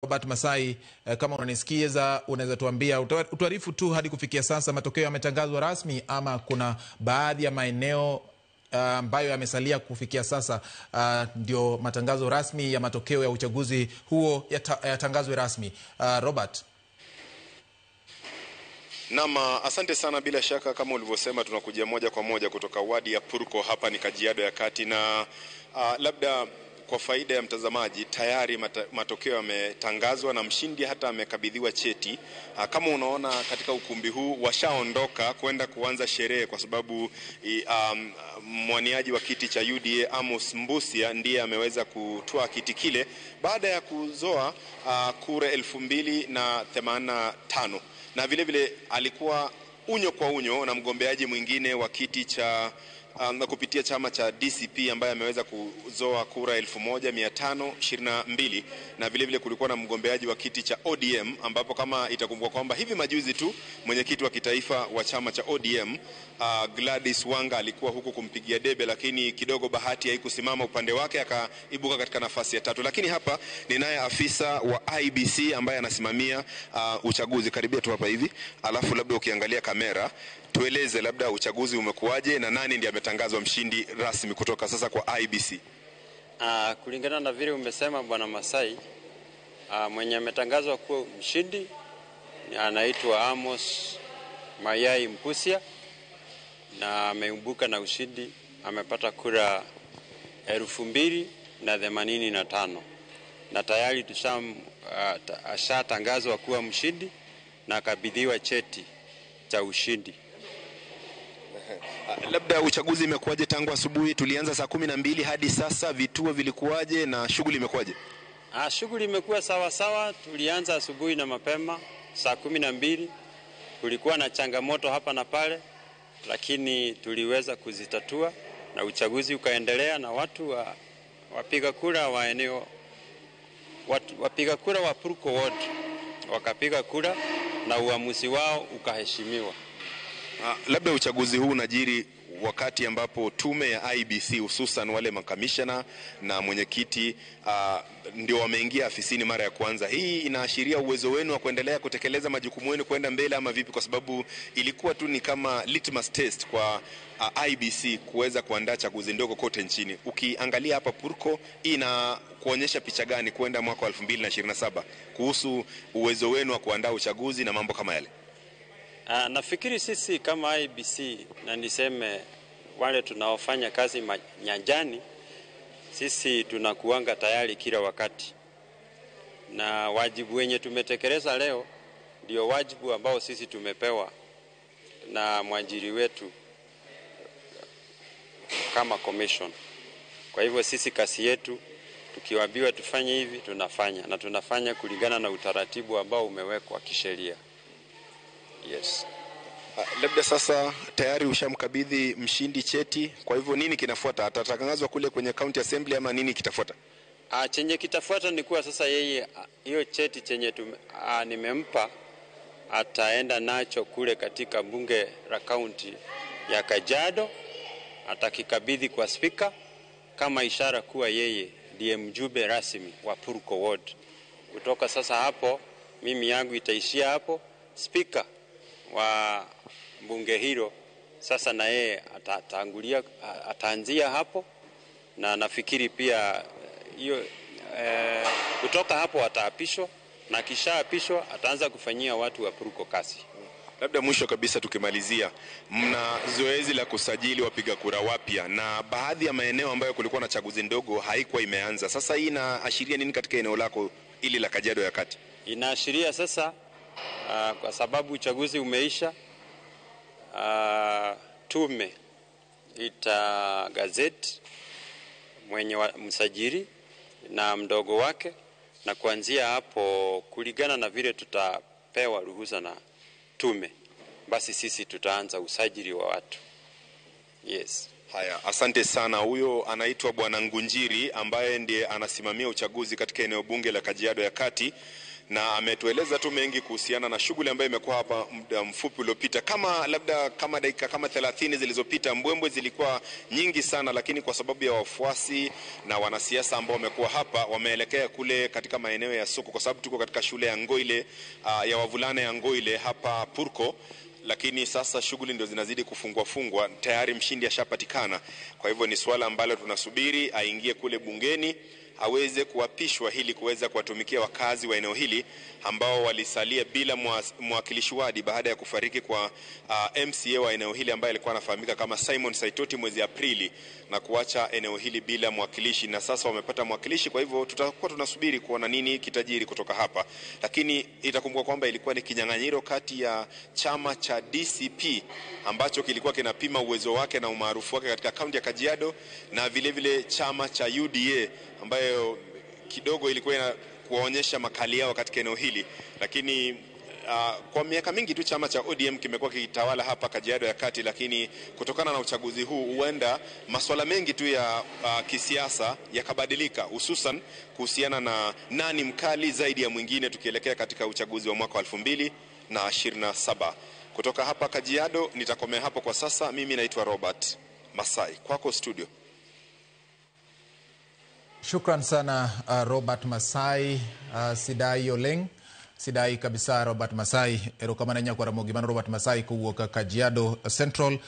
Robert Masai, kama unanisikiza unaweza tuambia utuarifu tu hadi kufikia sasa matokeo yametangazwa rasmi ama kuna baadhi ya maeneo ambayo yamesalia kufikia sasa ndio matangazo rasmi ya matokeo ya uchaguzi huo yatangazwe rasmi. Robert. Naam, asante sana. Bila shaka kama ulivyosema, tunakuja moja kwa moja kutoka wadi ya Purko, hapa ni Kajiado ya Kati, na labda kwa faida ya mtazamaji, tayari matokeo yametangazwa na mshindi hata amekabidhiwa cheti. Kama unaona katika ukumbi huu washaondoka kwenda kuanza sherehe, kwa sababu mwaniaji wa kiti cha UDA Amos Mbusia ndiye ameweza kutoa kiti kile baada ya kuzoa kura 2085, na vile vile alikuwa unyo kwa unyo na mgombeaji mwingine wa kiti cha kupitia chama cha DCP ambaye ameweza kuzoa kura 1522, na vile vile kulikuwa na mgombeaji wa kiti cha ODM ambapo kama itakumbukwa kwamba hivi majuzi tu mwenyekiti wa kitaifa wa chama cha ODM Gladys Wanga alikuwa huku kumpigia debe, lakini kidogo bahati haikusimama upande wake, akaibuka katika nafasi ya 3. Lakini hapa ninaye afisa wa IBC ambaye anasimamia uchaguzi. Karibia tu hapa hivi, alafu labda ukiangalia kamera tueleze labda uchaguzi umekuwaje na nani ndiye ametangazwa mshindi rasmi kutoka sasa kwa IBC. Kulingana na vile umesema Bwana Masai, mwenye ametangazwa kuwa mshindi anaitwa Amos Mayai Mbusia, na ameumbuka na ushindi, amepata kura 2085, na tayari ashatangazwa kuwa mshindi na akabidhiwa cheti cha ushindi. Labda uchaguzi imekuwaje tangu asubuhi? Tulianza saa 12 hadi sasa, vituo vilikuwaje na shughuli imekuwaje? Shughuli imekuwa sawa sawa. Tulianza asubuhi na mapema saa 12. Kulikuwa na changamoto hapa na pale, lakini tuliweza kuzitatua na uchaguzi ukaendelea, na watu wapiga kura wa eneo wapiga kura wa Purko Ward wakapiga kura na uamuzi wao ukaheshimiwa. Labda uchaguzi huu unajiri wakati ambapo tume ya IBC hususan wale makamishna na mwenyekiti ndio wameingia afisini mara ya kwanza. Hii inaashiria uwezo wenu wa kuendelea kutekeleza majukumu yenu kwenda mbele ama vipi? Kwa sababu ilikuwa tu ni kama litmus test kwa IBC kuweza kuandaa chaguzi ndogo kote nchini. Ukiangalia hapa Purko, ina kuonyesha picha gani kwenda mwaka 2027 kuhusu uwezo wenu wa kuandaa uchaguzi na mambo kama yale? Nafikiri sisi kama IBC, na niseme wale tunaofanya kazi nyanjani, sisi tunakuanga tayari kila wakati, na wajibu wenye tumetekeleza leo ndio wajibu ambao sisi tumepewa na mwajiri wetu kama commission. Kwa hivyo sisi kazi yetu tukiwaambiwa tufanye hivi tunafanya, na tunafanya kulingana na utaratibu ambao umewekwa kisheria. Yes. Labda sasa tayari ushamkabidhi mshindi cheti, kwa hivyo nini kinafuata? Atatangazwa kule kwenye county assembly ama nini kitafuata? Chenye kitafuata ni kuwa sasa yeye hiyo cheti chenye nimempa ataenda nacho kule katika bunge la county ya Kajiado, atakikabidhi kwa speaker kama ishara kuwa yeye ndiye mjumbe rasmi wa Purko Ward. Kutoka sasa hapo mimi yangu itaishia hapo. Speaker wa bunge hilo sasa na yeye ataanzia hapo, na nafikiri pia hiyo kutoka hapo ataapishwa, na kisha apishwa ataanza kufanyia watu wa Purko kazi. Labda mwisho kabisa tukimalizia, mna zoezi la kusajili wapiga kura wapya na baadhi ya maeneo ambayo kulikuwa na chaguzi ndogo haikuwa imeanza. Sasa hii inaashiria nini katika eneo lako ili la Kajiado ya Kati? Inaashiria sasa kwa sababu uchaguzi umeisha, tume gazeti mwenye msajili na mdogo wake, na kuanzia hapo kulingana na vile tutapewa ruhusa na tume, basi sisi tutaanza usajili wa watu. Yes. Haya, asante sana. Huyo anaitwa Bwana Ngunjiri ambaye ndiye anasimamia uchaguzi katika eneo bunge la Kajiado ya Kati. na ametueleza tu mengi kuhusiana na shughuli ambayo imekuwa hapa muda mfupi uliopita. Kama dakika 30 zilizopita, mbwembwe zilikuwa nyingi sana, lakini kwa sababu ya wafuasi na wanasiasa ambao wamekuwa hapa, wameelekea kule katika maeneo ya soko, kwa sababu tuko katika shule ya Ngoile ya wavulana ya Ngoile hapa Purko. Lakini sasa shughuli ndio zinazidi kufungwa. Tayari mshindi ashapatikana. Kwa hivyo ni swala ambalo tunasubiri aingie kule bungeni aweze kuapishwa ili kuweza kuwatumikia wakazi wa eneo hili ambao walisalia bila mwakilishi wadi baada ya kufariki kwa MCA wa eneo hili ambaye alikuwa anafahamika kama Simon Saitoti mwezi Aprili, na kuacha eneo hili bila mwakilishi, na sasa wamepata mwakilishi. Kwa hivyo tutakuwa tunasubiri kuona nini kitajiri kutoka hapa. Lakini itakumbuka kwamba ilikuwa ni kinyang'anyiro kati ya chama cha DCP ambacho kilikuwa kinapima uwezo wake na umaarufu wake katika kaunti ya Kajiado, na vile chama cha UDA ambayo kidogo ilikuwa kuwaonyesha makali yao katika eneo hili. Lakini kwa miaka mingi tu chama cha ODM kimekuwa kikitawala hapa Kajiado ya Kati, lakini kutokana na uchaguzi huu huenda masuala mengi tu ya kisiasa yakabadilika, hususan kuhusiana na nani mkali zaidi ya mwingine tukielekea katika uchaguzi wa mwaka 2027. Kutoka hapa Kajiado nitakomea hapo kwa sasa. Mimi naitwa Robert Masai. Kwako studio. Shukran sana Robert Masai. Sidai Oleng. Sidai kabisa Robert Masai. Erokamana nya kwa Ramogi man Robert Masai kuwuok Kajiado Central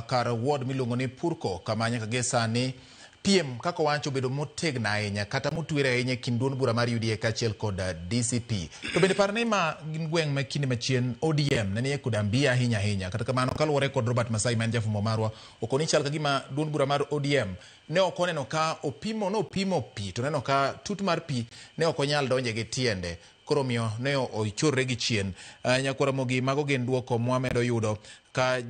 kar ward miluongo ni Purko kamanya kagesa ni PM kako wancho bedo motegna ahinya kata motwire ahinya kind duond bura mar UDA kaachiel kod DCP. To bende parne ma gin gweng' ma kinde machien ODM ne kod ambia ahinya kata kamano kaluwore kod Robert Masai man jafumo marwa okoni chal kagima duond bura mar ODM ne okoneno ka opimo pi to neno ka tut mar pi ne okonyal donje gi tiende, koro miyo ne oichorre gi chien. Nyakwara Mogi mago gin duoko mwamedo yudo ka